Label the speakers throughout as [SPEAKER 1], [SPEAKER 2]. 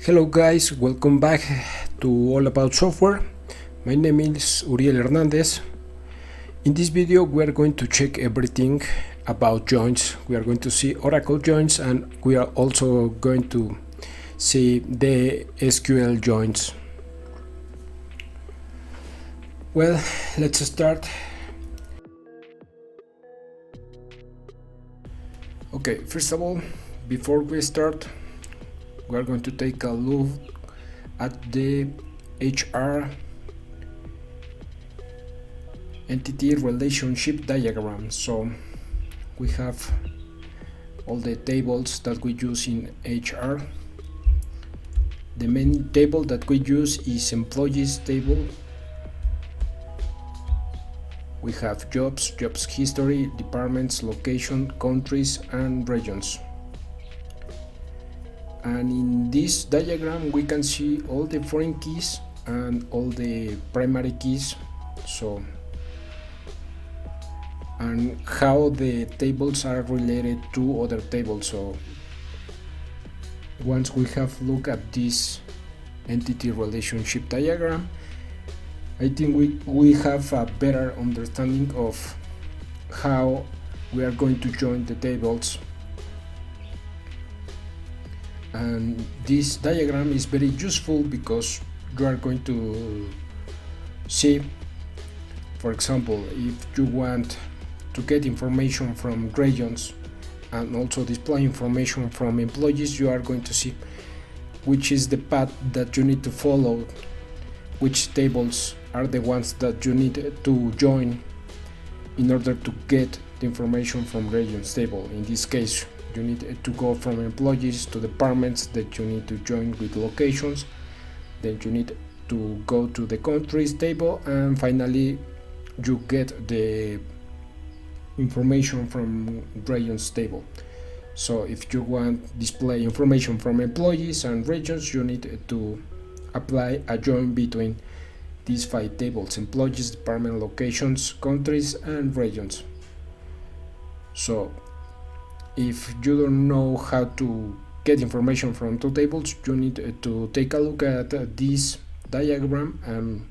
[SPEAKER 1] Hello guys, welcome back to All About Software. My name is Uriel Hernandez. In this video we are going to check everything about joins. We are going to see Oracle joins and we are also going to see the SQL joins. Well, let's start. Okay, first of all, before we start, we are going to take a look at the HR entity relationship diagram. So we have all the tables that we use in HR. The main table that we use is employees table. We have jobs history, departments, location, countries, and regions. And in this diagram we can see all the foreign keys and all the primary keys, so and how the tables are related to other tables. So once we have looked at this entity relationship diagram, I think we have a better understanding of how we are going to join the tables. And this diagram is very useful because you are going to see, for example, if you want to get information from regions and also display information from employees, you are going to see which is the path that you need to follow, which tables are the ones that you need to join in order to get the information from regions table. In this case, you need to go from employees to departments, that you need to join with locations, then you need to go to the countries table, and finally you get the information from regions table. So if you want display information from employees and regions, you need to apply a join between these 5 tables: employees, department, locations, countries, and regions. So if you don't know how to get information from 2 tables, you need to take a look at this diagram, and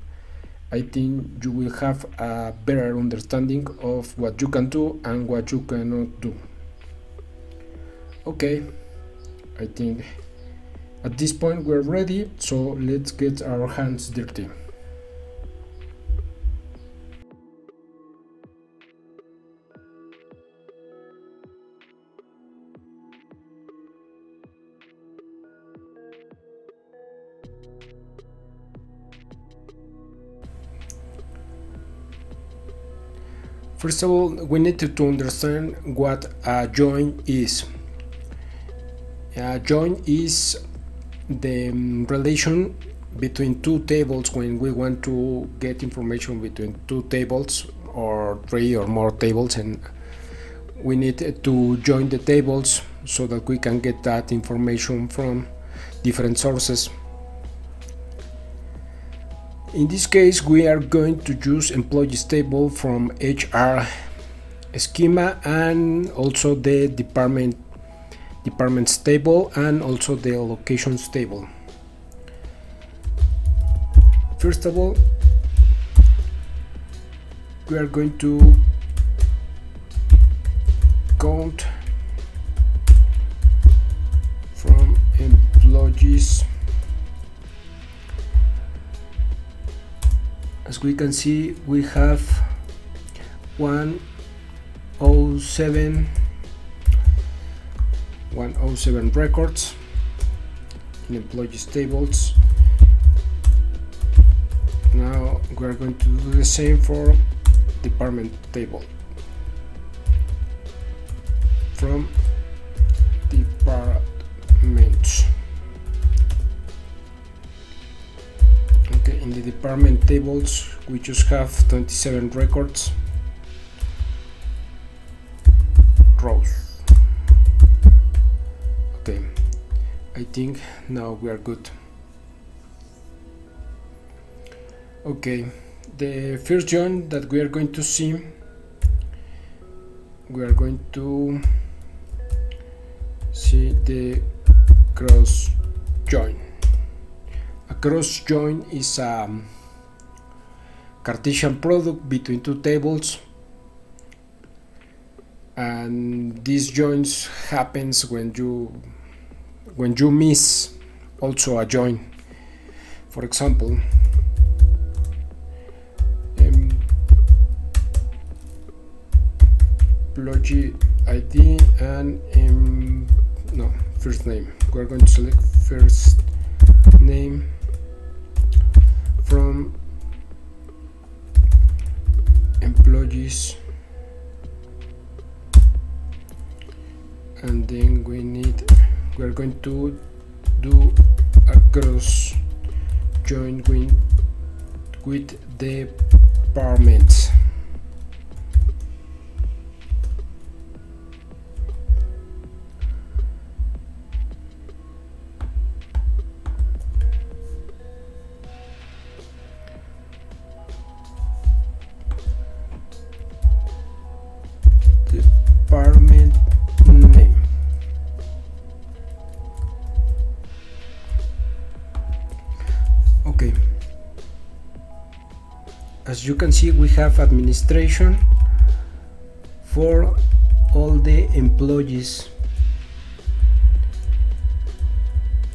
[SPEAKER 1] I think you will have a better understanding of what you can do and what you cannot do. Okay, I think at this point we're ready, so let's get our hands dirty. First of all, we need to understand what a join is. A join is the relation between 2 tables when we want to get information between 2 tables or 3 or more tables, and we need to join the tables so that we can get that information from different sources. In this case, we are going to use employees table from HR schema, and also the departments table, and also the locations table. First of all, we are going to count from employees. As we can see, we have 107 records in employees tables. Now we are going to do the same for department table. From departments. Okay, in the department tables we just have 27 records, rows. Okay, I think now we are good. Okay, the first join that we are going to see, we are going to see the cross join. cross join is a Cartesian product between two tables, and these joins happens when you miss also a join. For example, employee ID and first name. We're going to select first name from employees, and then we're going to do a cross join with departments. Department name. Okay, as you can see, we have administration for all the employees.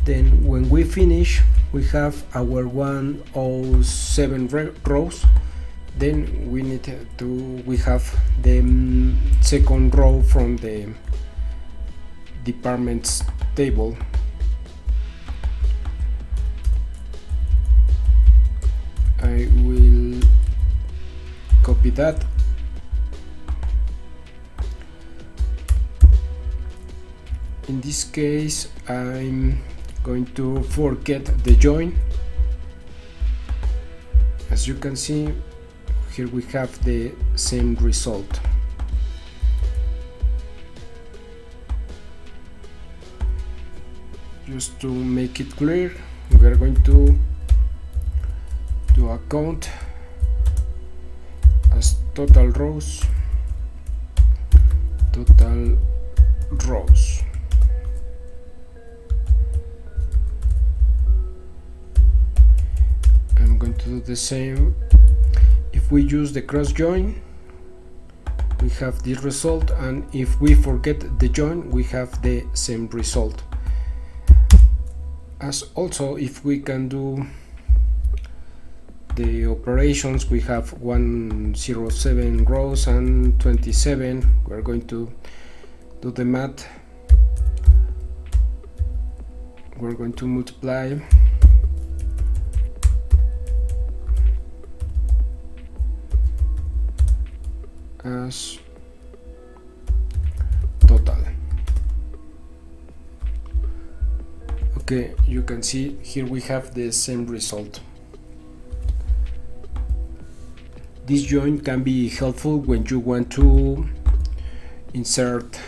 [SPEAKER 1] Then when we finish, we have our 107 rows. Then we have the second row from the departments table. I will copy that. In this case, I'm going to forget the join. As you can see, here we have the same result. Just to make it clear, we are going to do a count as total rows. I'm going to do the same. If we use the cross join, we have this result, and if we forget the join, we have the same result. As also, if we can do the operations, we have 107 rows and 27. We're going to do the math. We're going to multiply as total. Okay, you can see here we have the same result. This join can be helpful when you want to insert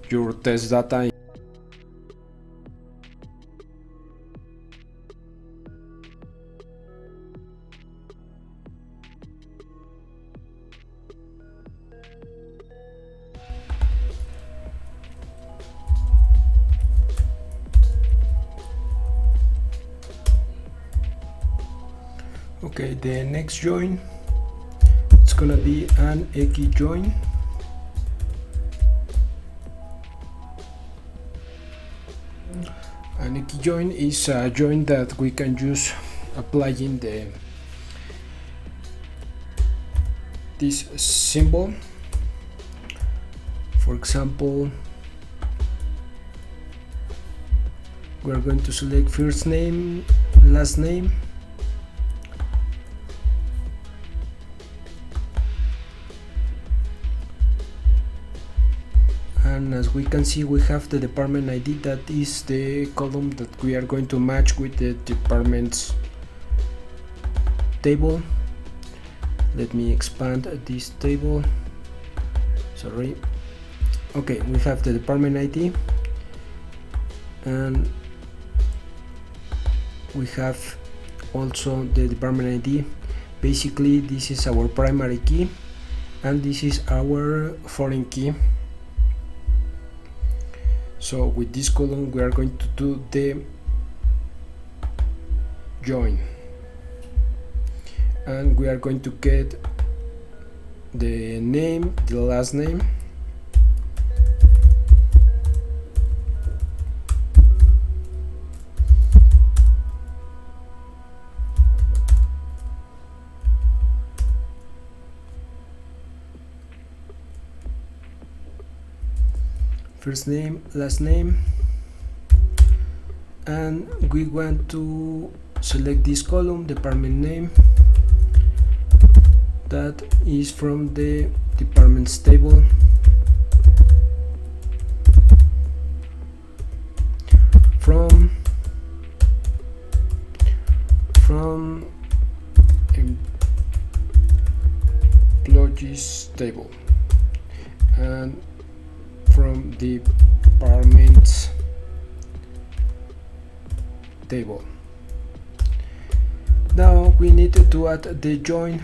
[SPEAKER 1] your test data. Okay, the next join, it's gonna be an EQUI join. An EQUI join is a join that we can use applying this symbol. For example, we're going to select first name, last name, and as we can see, we have the department ID. That is the column that we are going to match with the departments table. Let me expand this table. Sorry. Okay, we have the department ID, and we have also the department ID. Basically, this is our primary key, and this is our foreign key. So with this column, we are going to do the join, and we are going to get the name, the last name, first name, last name, and we want to select this column, department name, that is from the departments table, from employees table, and from the departments table. Now we need to add the join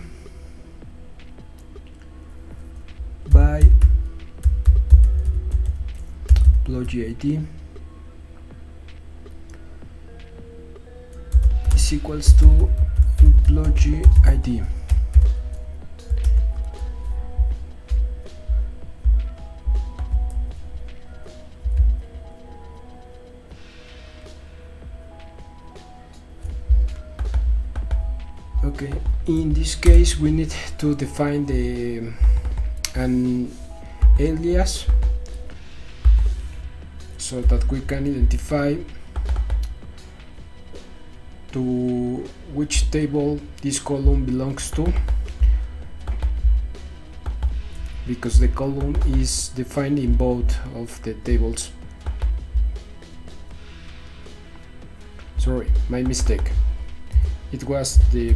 [SPEAKER 1] by employee ID is equals to employee ID. Okay, in this case we need to define an alias so that we can identify to which table this column belongs to, because the column is defined in both of the tables. Sorry, my mistake. It was the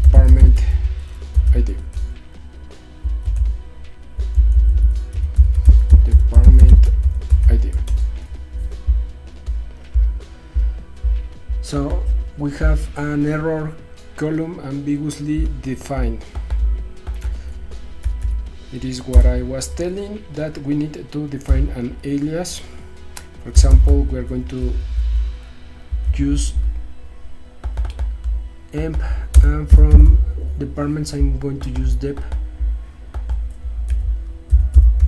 [SPEAKER 1] department ID. Department ID. So we have an error column ambiguously defined. It is what I was telling, that we need to define an alias. For example, we are going to use emp, and from departments I'm going to use dep.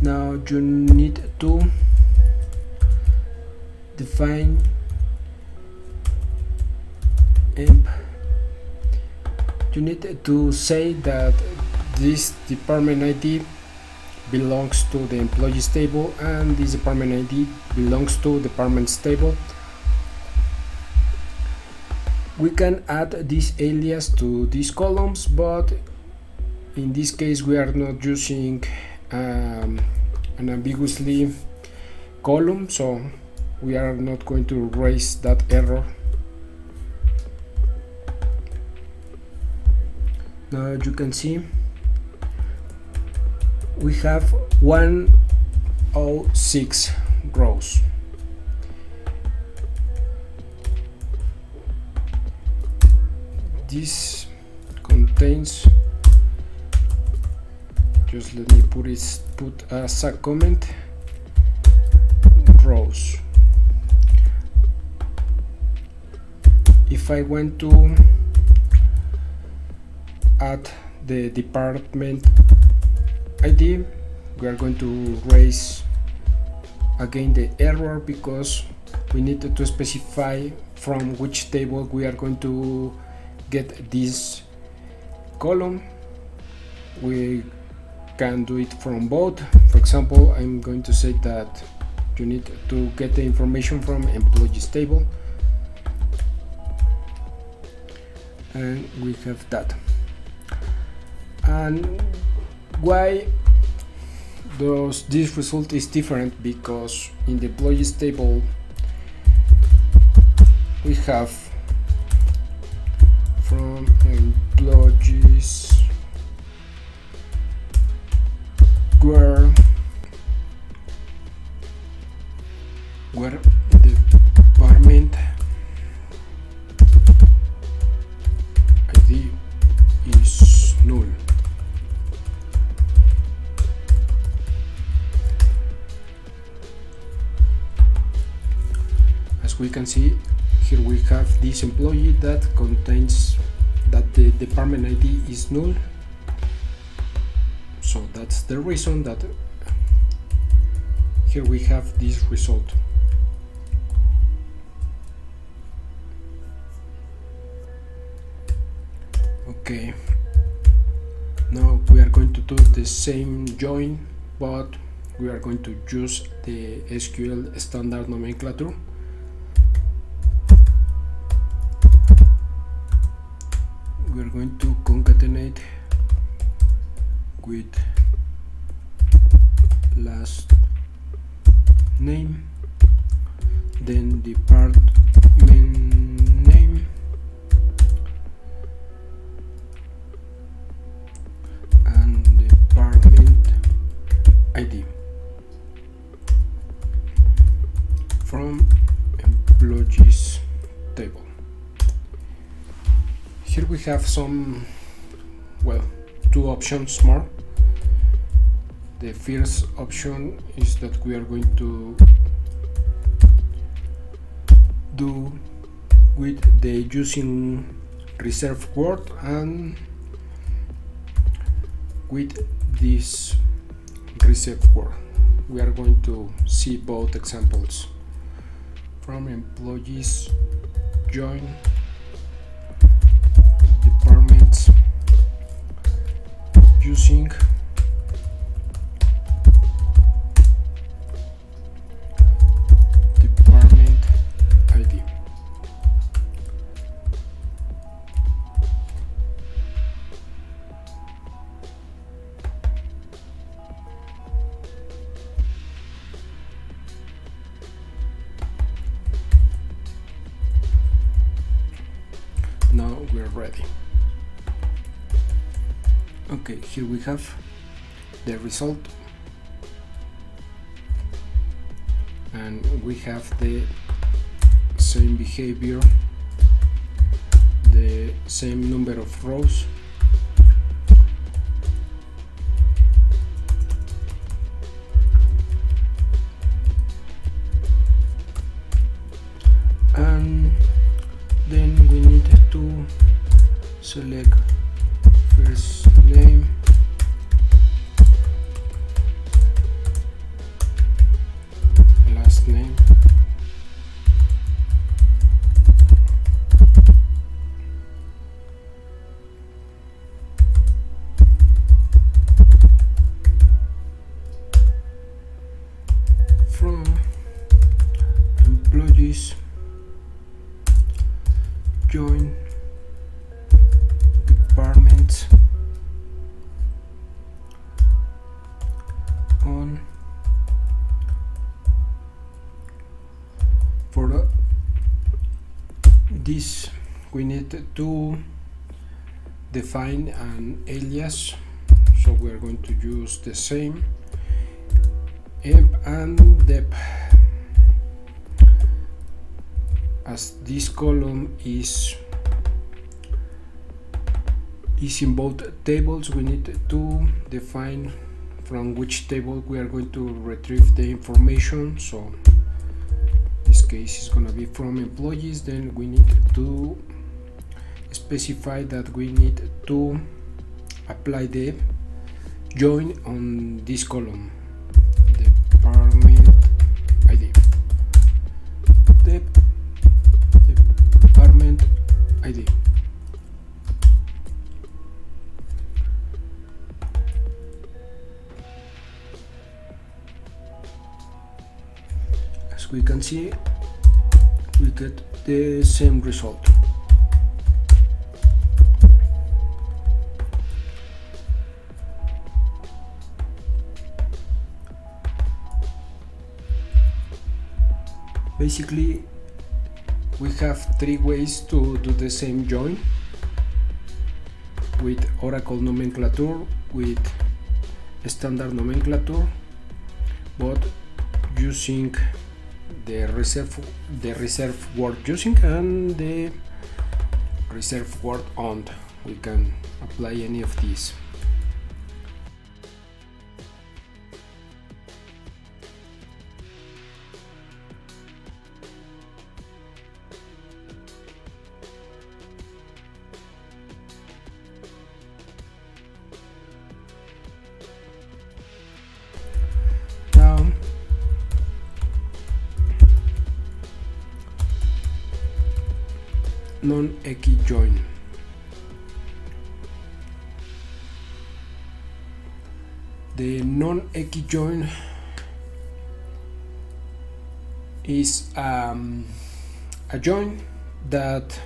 [SPEAKER 1] Now you need to define emp. You need to say that this department ID belongs to the employees table and this department ID belongs to departments table. We can add this alias to these columns, but in this case we are not using an ambiguously column, so we are not going to raise that error. Now you can see we have 106 rows. This contains, just let me put as a comment, rows. If I want to add the department ID, we are going to raise again the error because we need to specify from which table we are going to get this column. We can do it from both. For example, I'm going to say that you need to get the information from employees table, and we have that. And why this result is different? Because in the employees table we have from employees where the department ID is null. As we can see here we have this employee that contains that the department ID is null, so that's the reason that here we have this result. Okay, now we are going to do the same join, but we are going to use the SQL standard nomenclature. We are going to concatenate with last name, then department name, and department ID from employees table. Here we have some, well, two options more. The first option is that we are going to do with the using reserved word and with this reserved word. We are going to see both examples. From employees join departments using department ID. Now we're ready. Okay, here we have the result, and we have the same behavior, the same number of rows, and then we need to select first name, last name, from employees join departments on. For this we need to define an alias, so we are going to use the same emp and dep. As this column is in both tables, we need to define from which table we are going to retrieve the information. So in this case is going to be from employees. Then we need to specify that we need to apply the join on this column, department ID, department ID. As we can see, we get the same result. Basically, we have three ways to do the same join: with Oracle nomenclature, with standard nomenclature, but using the reserve word using and the reserve word on. We can apply any of these. non-EQUI join. The non-EQUI join is a join that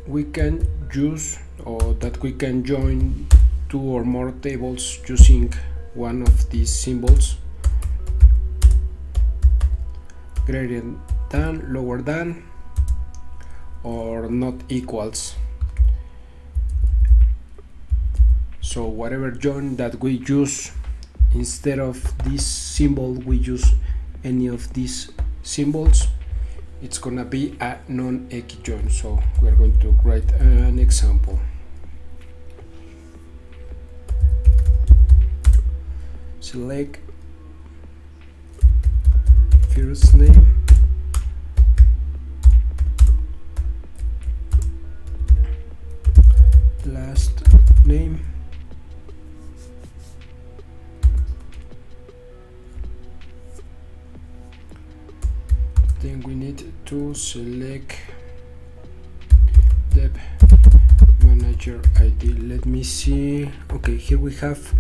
[SPEAKER 1] we can use, or that we can join two or more tables using one of these symbols: greater than, lower than, or not equals. So whatever join that we use, instead of this symbol we use any of these symbols, it's gonna be a non-EQUI join. So we're going to write an example. Select first name, last name, then we need to select the manager ID. Let me see. Okay, here we have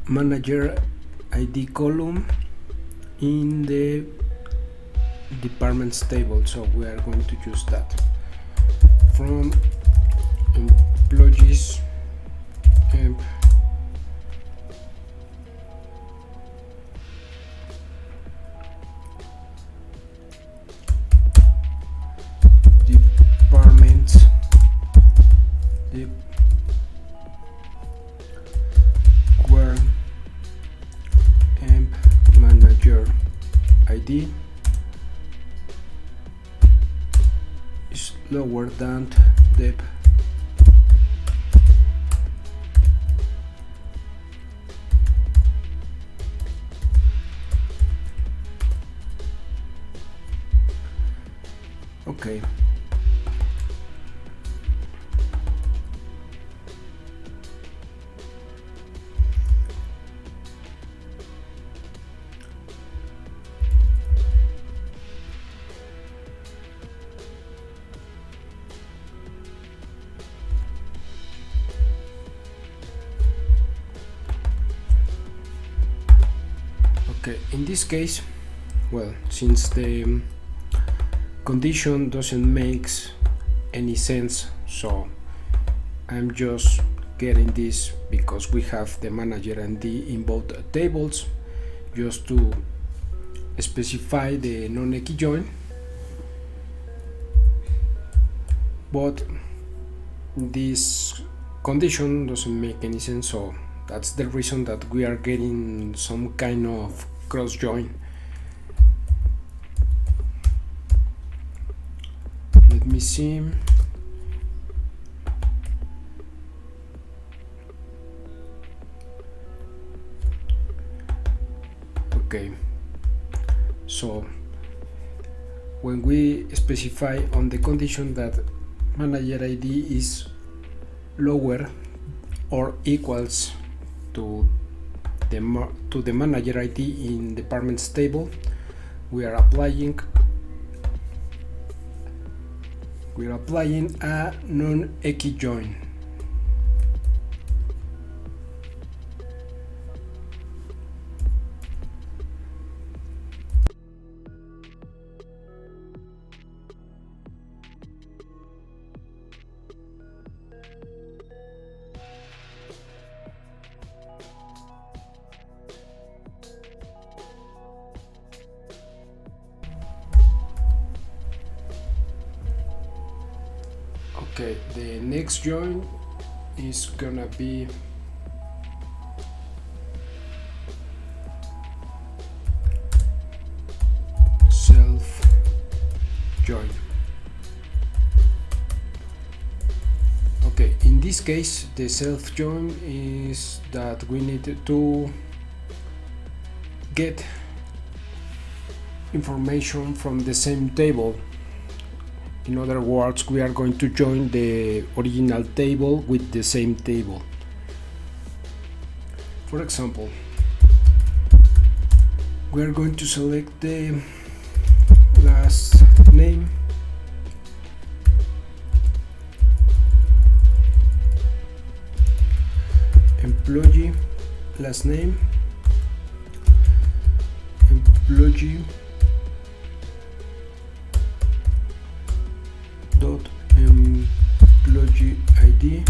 [SPEAKER 1] manager ID column in the departments table, so we are going to use that. From employees and departments, where emp manager ID is lower than the okay. Okay, in this case, well, since the condition doesn't make any sense, so I'm just getting this because we have the manager and the in both tables, just to specify the non-EQUI join. But this condition doesn't make any sense, so that's the reason that we are getting some kind of cross join. Let me see. Okay, so when we specify on the condition that manager ID is lower or equals to the manager ID in departments table, we are applying a non-EQUI join. Okay, the next join is gonna be self join. Okay, in this case the self join is that we need to get information from the same table. In other words, we are going to join the original table with the same table. For example, we are going to select the last name, employee last name, employee dot employee ID.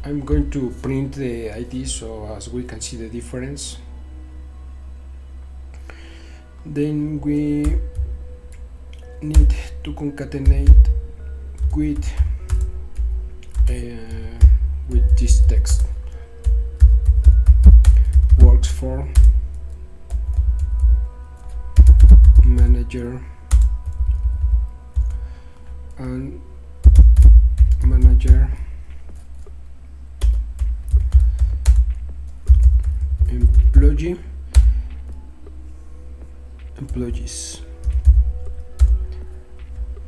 [SPEAKER 1] I'm going to print the ID so as we can see the difference. Then we need to concatenate with this text. Works for manager and manager employee employees.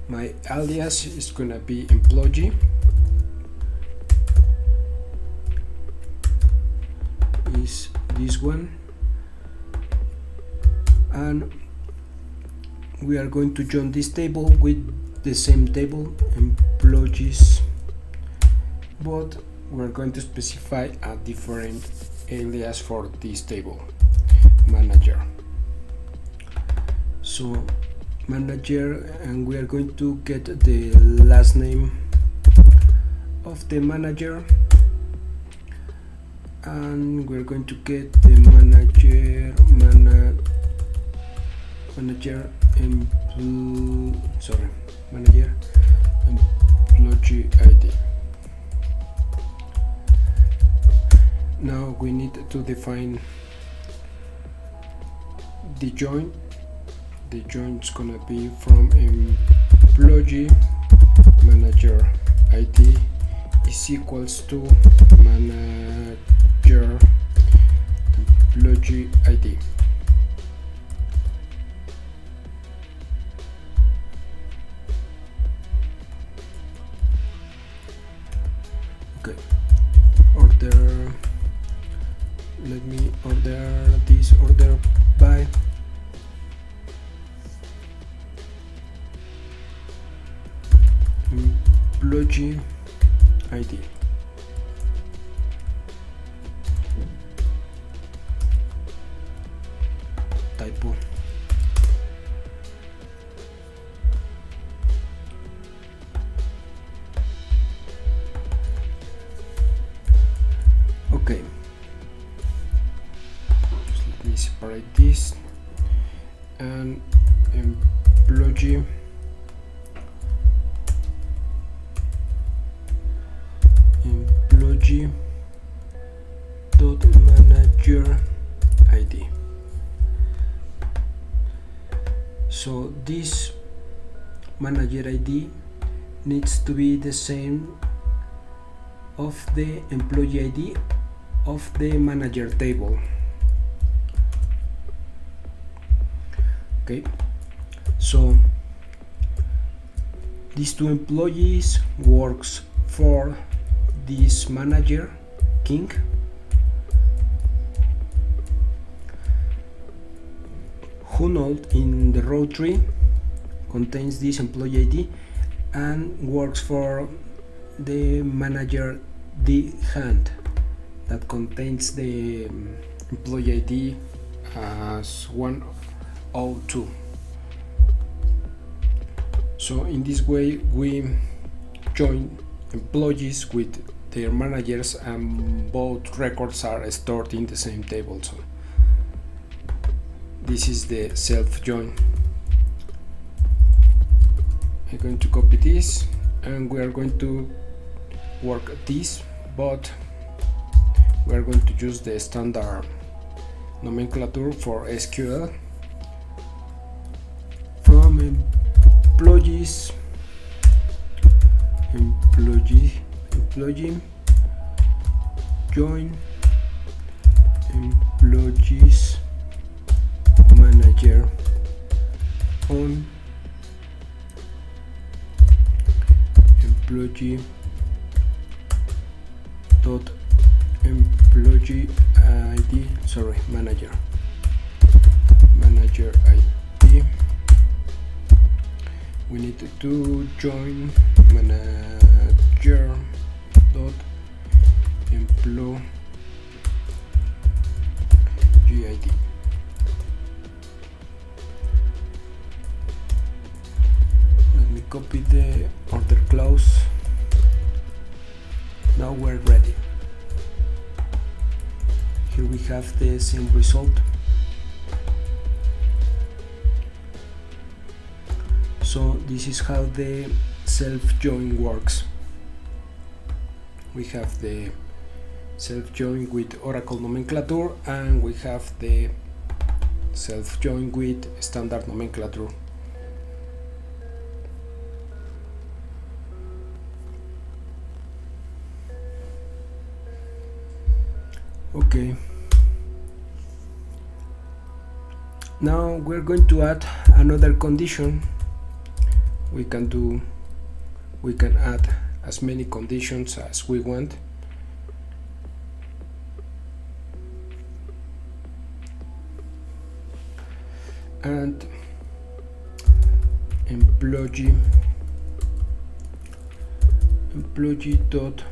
[SPEAKER 1] My alias is gonna be employee is this one, and we are going to join this table with the same table, employees, but we're going to specify a different alias for this table, manager. So manager, and we are going to get the last name of the manager, and we're going to get the manager employee ID. Now we need to define the join. The join is gonna be from employee manager ID is equals to manager employee ID. Okay, order, let me order this order by employee ID. Typo. Okay, just let me separate this, and employee dot manager ID. So this manager ID needs to be the same of the employee ID of the manager table. Okay, so these two employees works for this manager king, who node in the row tree contains this employee ID and works for the manager D hand that contains the employee ID as 102. So in this way we join employees with their managers, and both records are stored in the same table. So this is the self join. I'm going to copy this, and we are going to work this, but we are going to use the standard nomenclature for SQL from employees, employee join employees manager on employee dot employee ID, manager ID we need to join manager dot employee ID. Let me copy the order clause. Now we're ready. Here we have the same result. So this is how the self-join works. We have the self-join with Oracle nomenclature, and we have the self-join with standard nomenclature. Okay. Now we're going to add another condition. We can add as many conditions as we want. And employee dot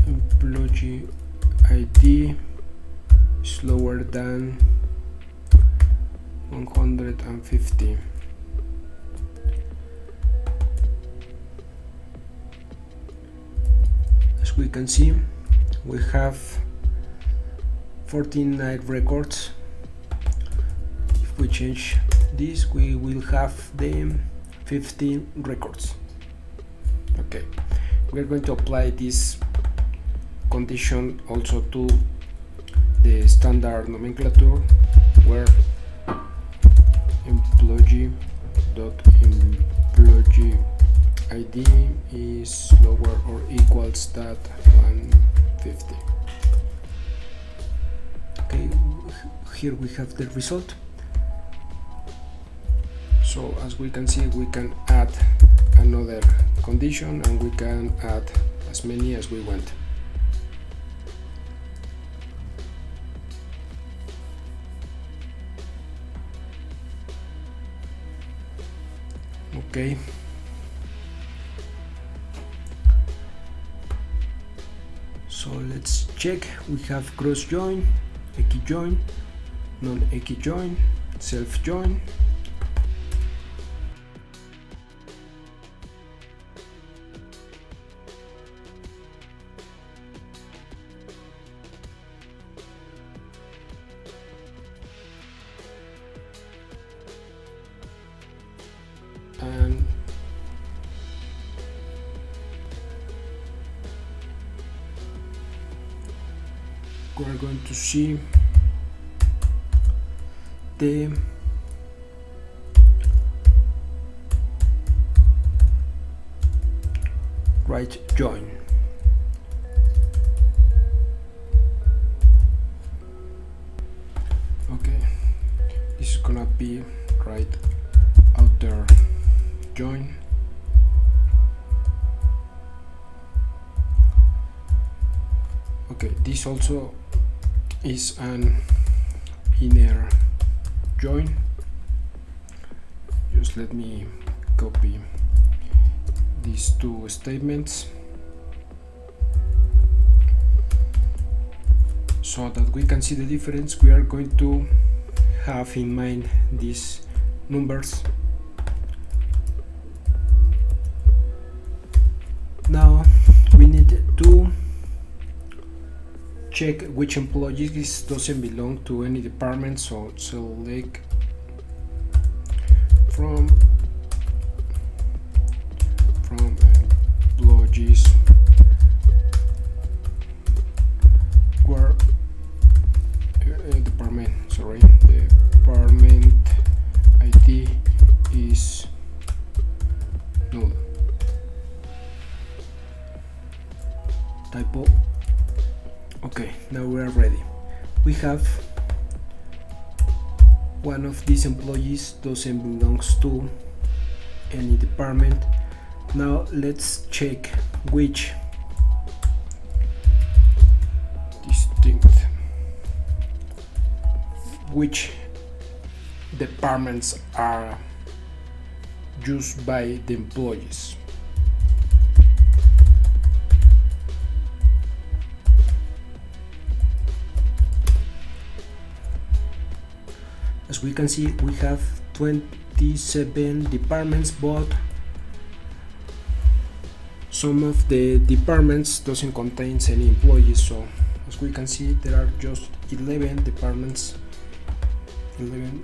[SPEAKER 1] employee ID is lower than 150. As we can see, we have 49 records. If we change this, we will have the 15 records. Okay, we're going to apply this condition also to the standard nomenclature, where employee ID is lower or equals that 150. Okay, here we have the result. So as we can see, we can add another condition, and we can add as many as we want. Okay. So let's check. We have cross join, EQUI join, non-EQUI join, self join. And we're going to see the right join. Okay, this is gonna be right outer join. Okay, this also is an inner join. Just let me copy these two statements so that we can see the difference. We are going to have in mind these numbers. Now we need to check which employees doesn't belong to any department, so select from employees where department ID is null. Typo. Okay, now we are ready. We have one of these employees doesn't belongs to any department. Now let's check which departments are used by the employees. As we can see, we have 27 departments, but some of the departments doesn't contain any employees. So as we can see, there are just 11 departments. 11.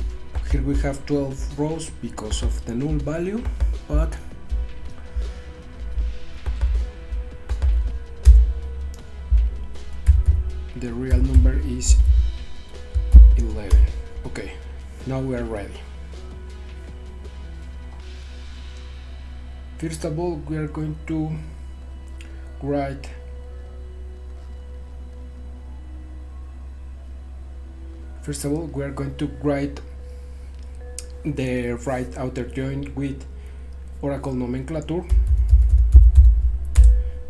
[SPEAKER 1] Here we have 12 rows because of the null value, but the real number is 11. Okay, now we are ready. First of all, we are going to write the right outer join with Oracle nomenclature.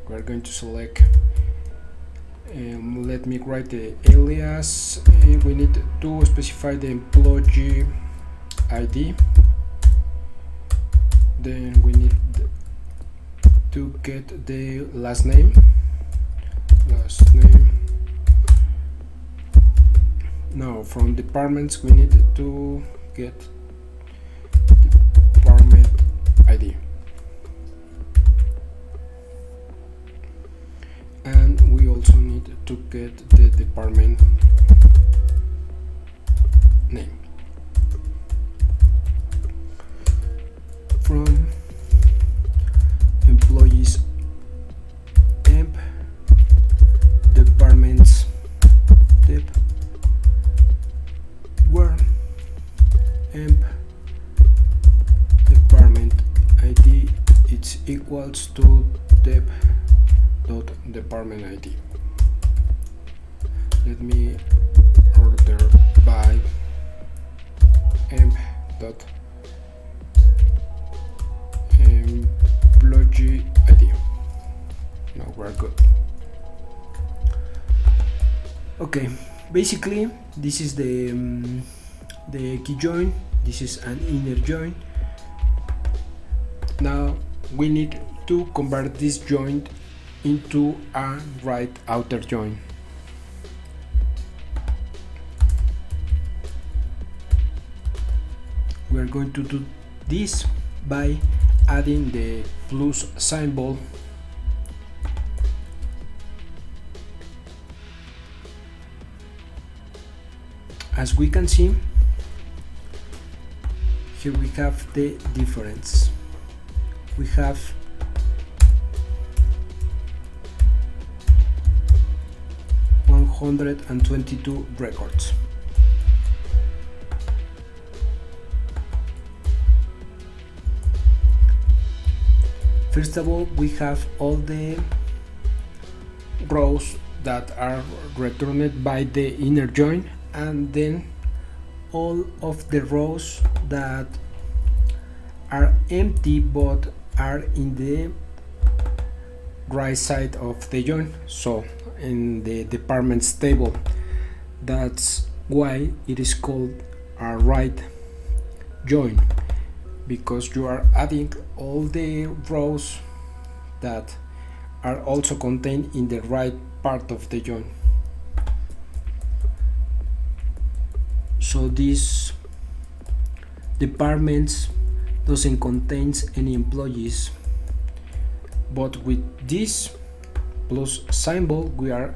[SPEAKER 1] We are going to select, let me write the alias. We need to specify the employee ID. Then we need to get the last name. Now from departments we need to get department ID, and we also need to get the department name. From employees emp departments dep where emp department ID it's equals to dep dot department ID. Let me order by emp dot employee ID. Now we're good. Okay, basically this is the key join. This is an inner join. Now we need to convert this join into a right outer join. We are going to do this by adding the plus symbol as we can see. Here we have the difference. We have (122) records. First of all, we have all the rows that are returned by the inner join, and then all of the rows that are empty but are in the right side of the join, so in the departments table. That's why it is called a right join, because you are adding all the rows that are also contained in the right part of the join. So these departments doesn't contain any employees, but with this plus symbol we are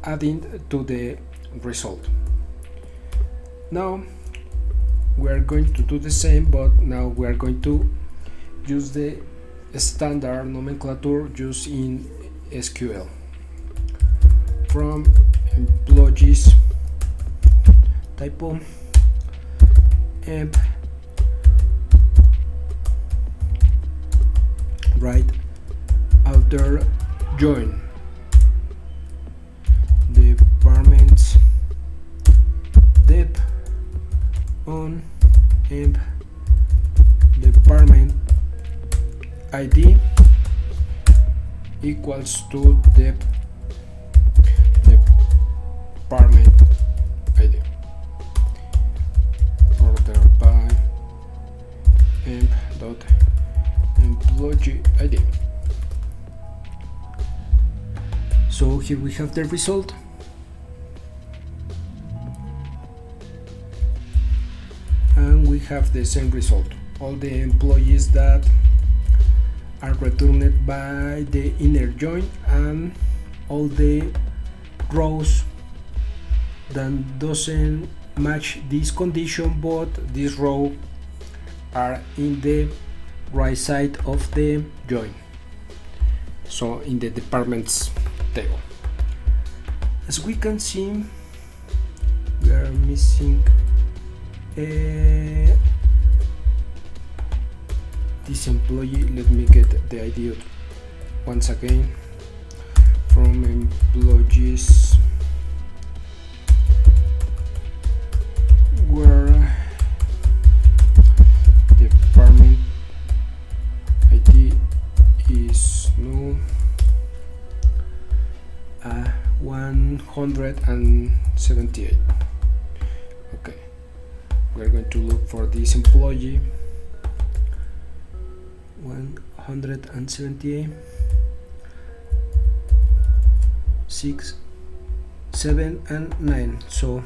[SPEAKER 1] adding to the result. Now we are going to do the same, but now we are going to use the standard nomenclature used in SQL. From employees typo emp right outer join departments dep on emp department ID equals to dep department ID. Order by emp dot here we have the result. And we have the same result. All the employees that are returned by the inner join and all the rows that doesn't match this condition, but this row are in the right side of the join, so in the departments table. As we can see, we are missing this employee. Let me get the ID once again from employees, where department ID is no 178. Okay, we're going to look for this employee 178, 6, 7 and 9. So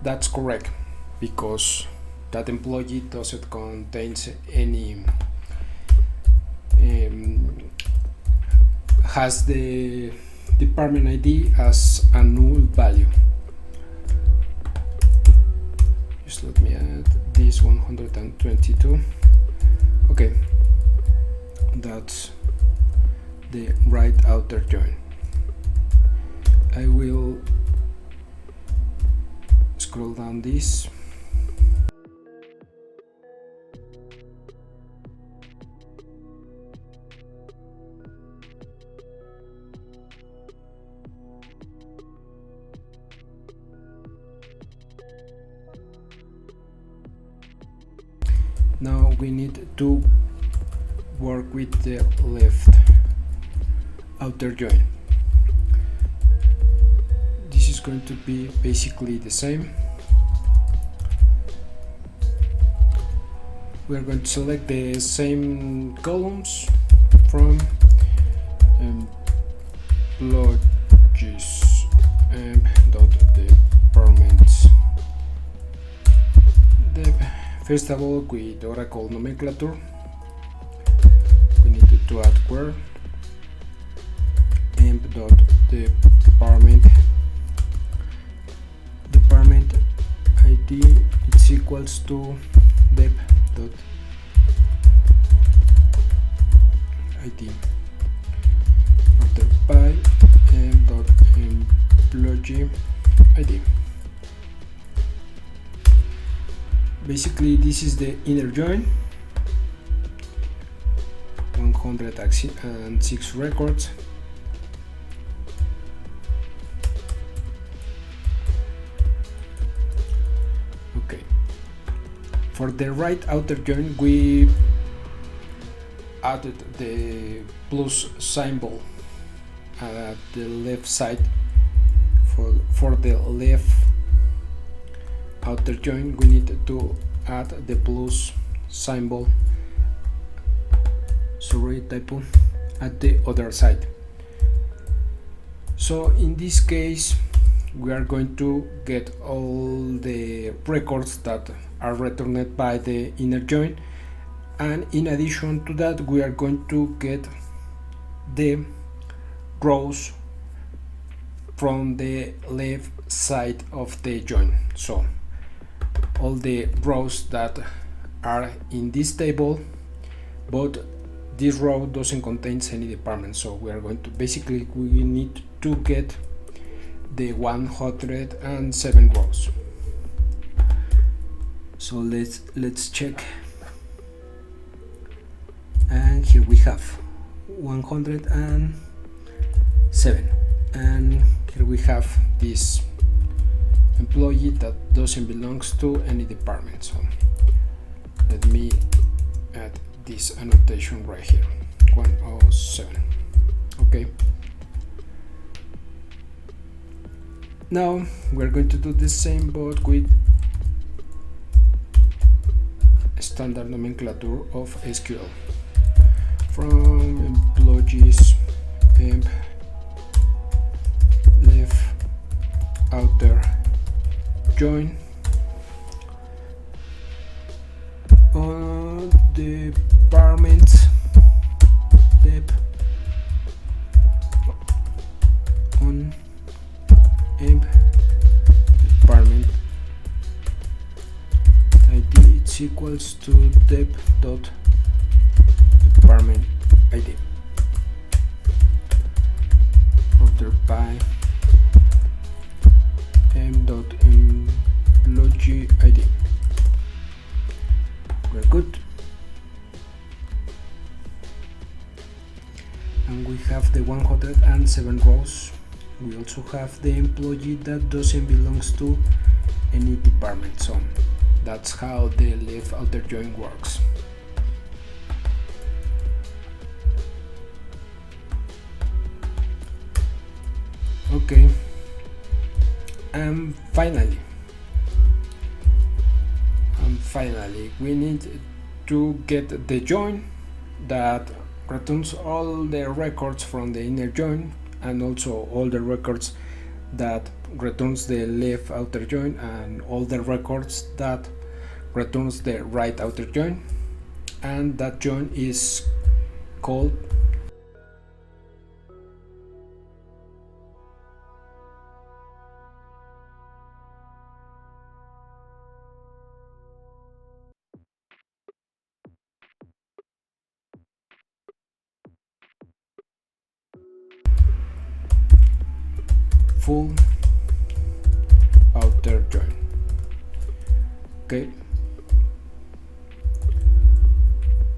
[SPEAKER 1] that's correct, because that employee doesn't contain any has the department ID as a null value. Just let me add this 122. Okay, that's the right outer join. I will scroll down this. Now we need to work with the left outer join. This is going to be basically the same. We are going to select the same columns from employees departments. First of all, with Oracle nomenclature, we need to add where emp.department ID is equals to dep.id order by emp.employee ID. Basically, this is the inner join, 106 records. Okay, for the right outer join, we added the plus symbol at the left side. For the left outer join, we need to add the plus symbol, sorry, typo, at the other side. So in this case, we are going to get all the records that are returned by the inner join, and in addition to that, we are going to get the rows from the left side of the join. So all the rows that are in this table, but this row doesn't contain any department, so we are going to basically we need to get the 107 rows. So let's check, and here we have 107, and here we have this employee that doesn't belongs to any department. So let me add this annotation right here, 107. Okay, now we're going to do the same, but with standard nomenclature of SQL. From employees emp outer join on departments dep on emp department id it's equals to dep dot department id order by m dot employee id. Very good. And we have the 107 rows. We also have the employee that doesn't belongs to any department. So that's how the left outer join works. Okay. And finally, we need to get the join that returns all the records from the inner join and also all the records that returns the left outer join and all the records that returns the right outer join, and that join is called full outer join. Okay,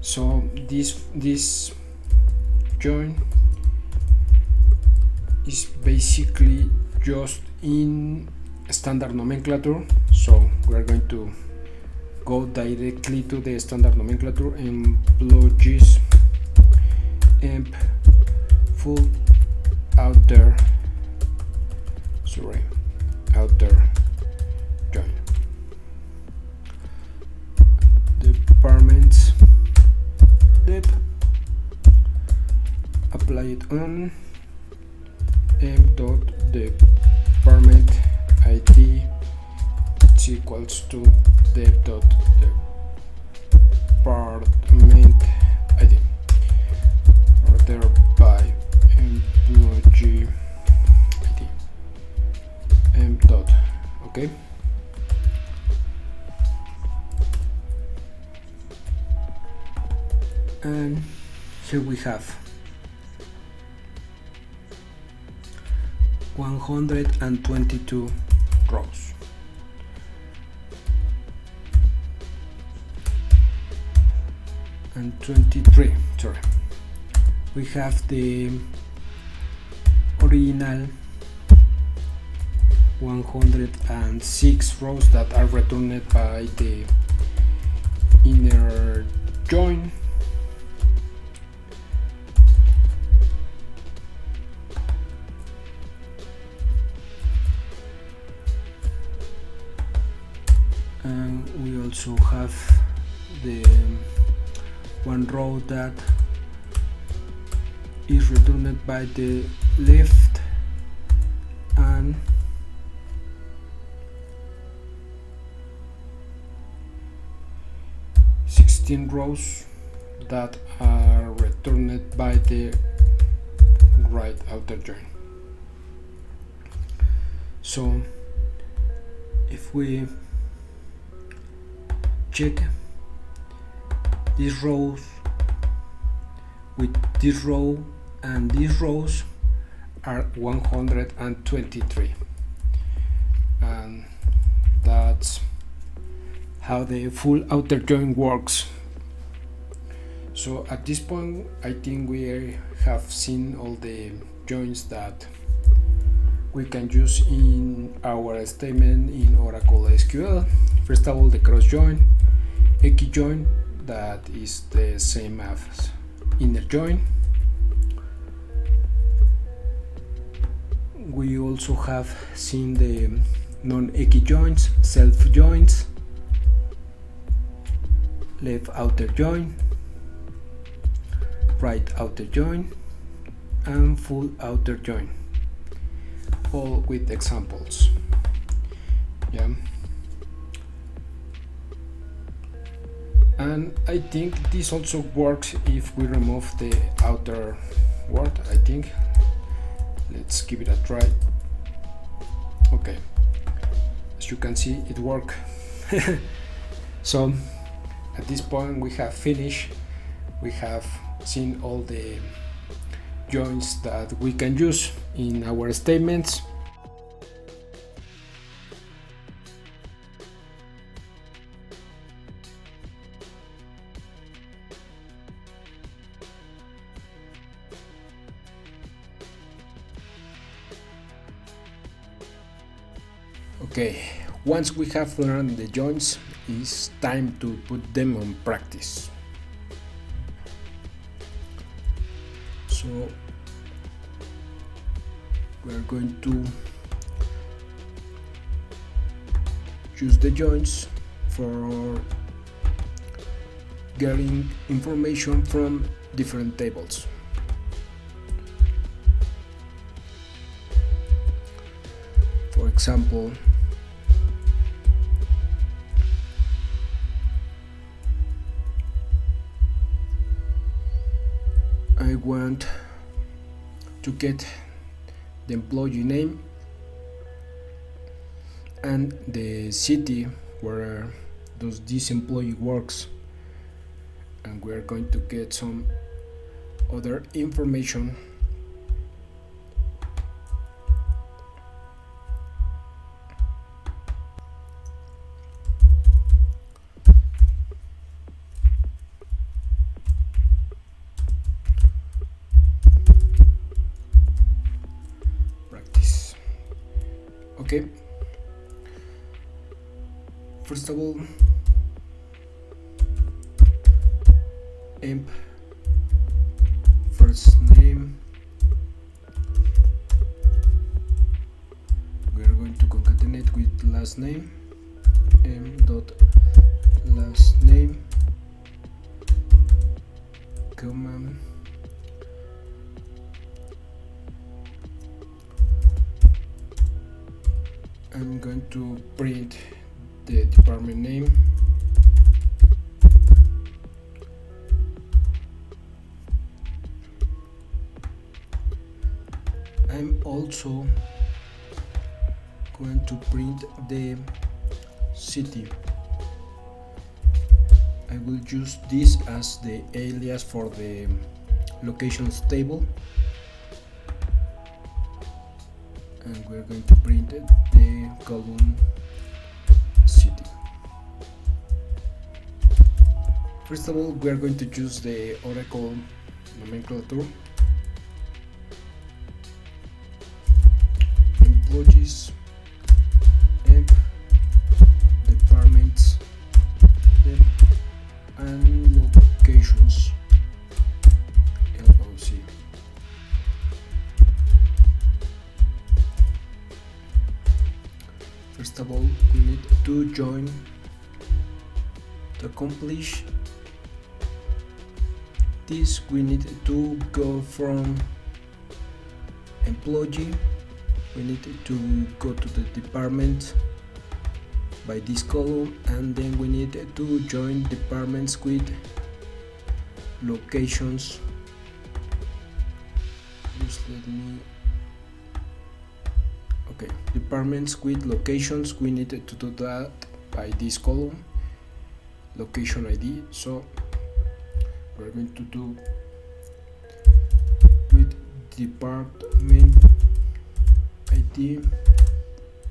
[SPEAKER 1] so this join is basically just in standard nomenclature, so we are going to go directly to the standard nomenclature. Employees emp full outer join departments dep apply it on m dot department id is equals to dep dot department id order by employee id m dot. Okay, and here we have 122 rows. And 23, sorry, we have the original 106 rows that are returned by the inner join. And we also have the one row that is returned by the left, and rows that are returned by the right outer join. So if we check these rows with this row and these rows are 123, and that's how the full outer join works. So at this point I think we have seen all the joins that we can use in our statement in Oracle SQL. First of all, the cross join, EQUI join, that is the same as inner join. We also have seen the non-EQUI joins, self joins, left outer join, right outer join, and full outer join. all with examples. Yeah. And I think this also works if we remove the outer word, I think. Let's give it a try. Okay, as you can see, it worked. So at this point we have finished. We have seen all the joins that we can use in our statements. Okay, once we have learned the joins, it's time to put them on practice. So we're going to use the joins for getting information from different tables. For example, I want to get the employee name and the city where this employee works, and we're going to get some other information practice. Okay, first of all, emp first name, we are going to concatenate with last name, m dot last name, comma, I'm going to print the department name, I'm also going to print the city. I will use this as the alias for the locations table, and we're going to print the column city. First of all, we're going to use the Oracle nomenclature. Employees, emp, departments, and locations, LOC. First of all, we need to join. To accomplish this, we need to go from employee, we need to go to the department by this column, and then we need to join departments with locations. Just let me, okay, departments with locations, we need to do that by this column, location ID. So we're going to do with department ID,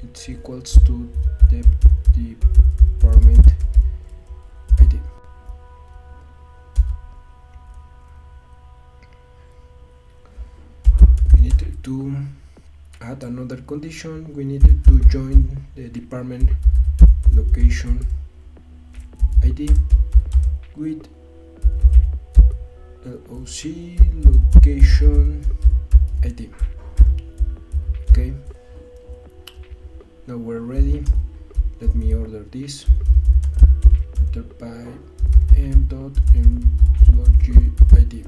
[SPEAKER 1] it's equals to the department ID. We need to add another condition. We need to join the department location ID with LOC location ID. Okay, now we're ready. Let me order this. Enter by m.employee ID.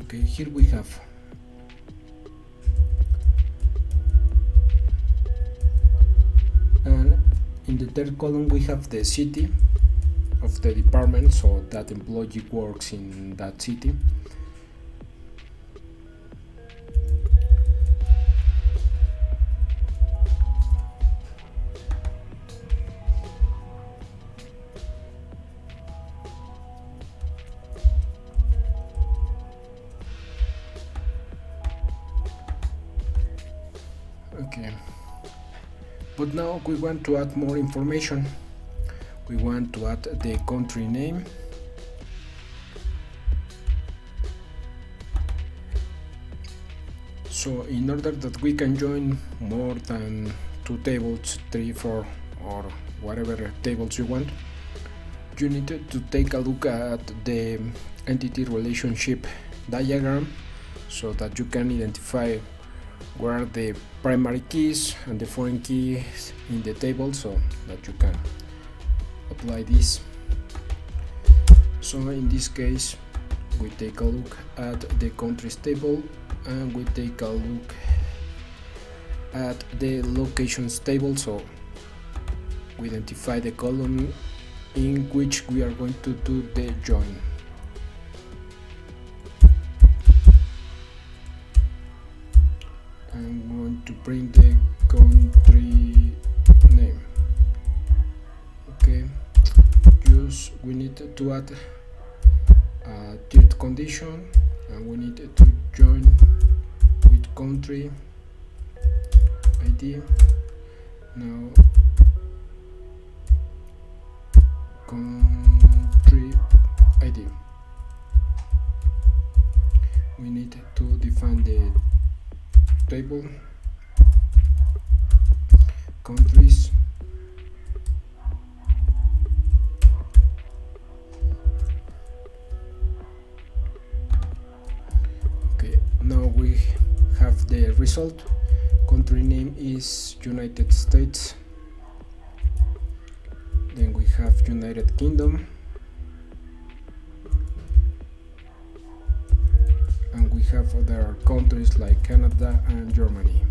[SPEAKER 1] Okay, here we have and in the third column we have the city of the department, so that employee works in that city. Okay, but now we want to add more information. We want to add the country name, so in order that we can join more than 2 tables, 3, 4 or whatever tables you want, you need to take a look at the entity relationship diagram so that you can identify where are the primary keys and the foreign keys in the table, so that you can apply this. So in this case we take a look at the countries table and we take a look at the locations table, so we identify the column in which we are going to do the join. I'm going to print the country name. Okay, we need to add a third condition, and we need to join with country ID. Now country ID, we need to define the table countries, okay. Now we have the result. Country name is United States, then we have United Kingdom, and we have other countries like Canada and Germany,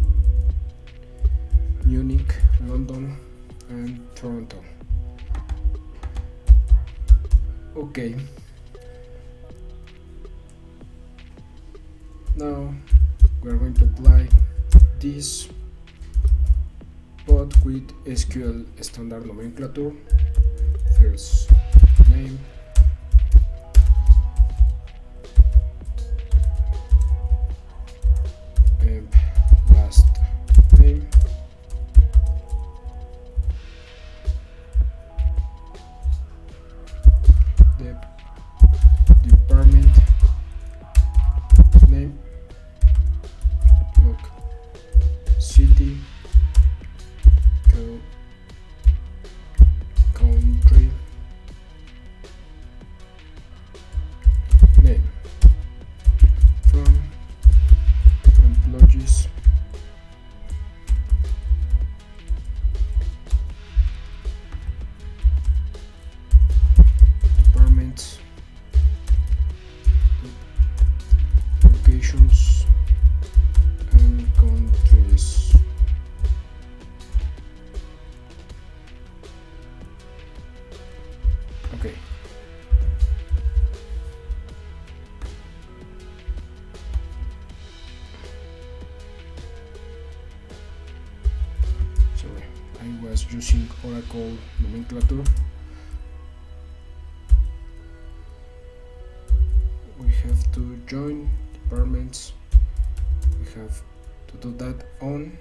[SPEAKER 1] Munich, London and Toronto. Okay, now we are going to apply this but with SQL standard nomenclature. First name, and last name, the department name, look, city, country name, from employees, departments, locations and countries. Okay. Sorry, I was using Oracle nomenclature. We have to join departments. We have to do that on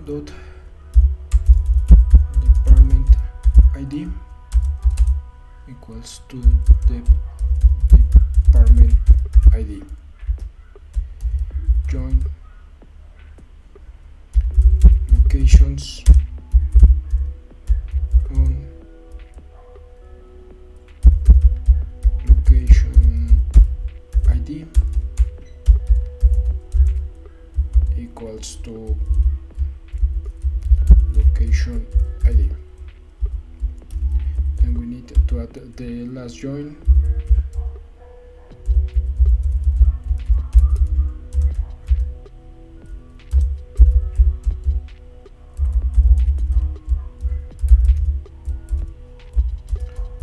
[SPEAKER 1] dot department ID equals to the department ID. Join locations on location ID equals to location ID, and we need to add the last join.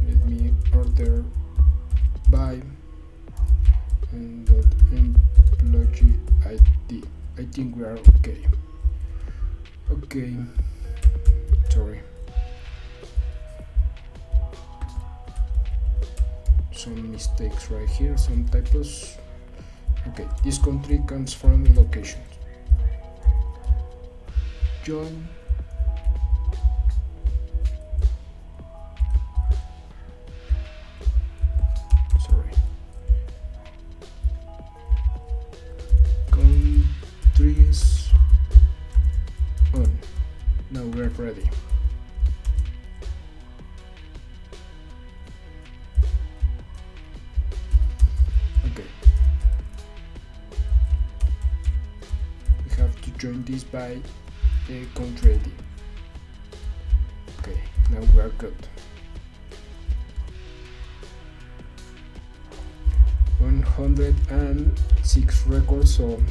[SPEAKER 1] Let me order by and employee ID. I think we are okay. Okay, sorry. Some mistakes right here, some typos. Okay, this country comes from location. Join. Sorry. Countries on. Now we're ready. Okay. We have to join this by the country ID. Okay, now we are good. 106 records, so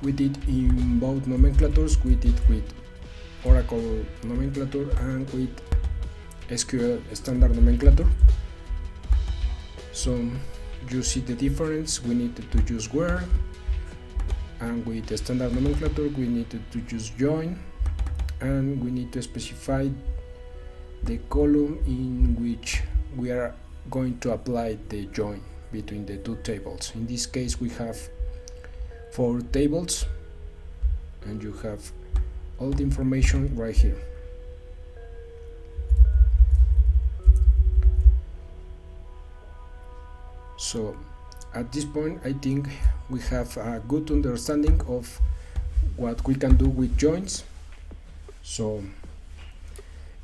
[SPEAKER 1] we did in both nomenclatures. We did with Oracle nomenclature and with SQL standard nomenclature. So you see the difference. We needed to use where, and with the standard nomenclature we needed to use join, and we need to specify the column in which we are going to apply the join between the two tables. In this case we have 4 tables, and you have all the information right here. So at this point I think we have a good understanding of what we can do with joins. So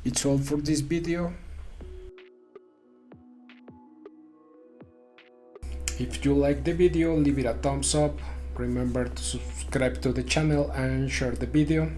[SPEAKER 1] it's all for this video. If you like the video, leave it a thumbs up. Remember to subscribe to the channel and share the video.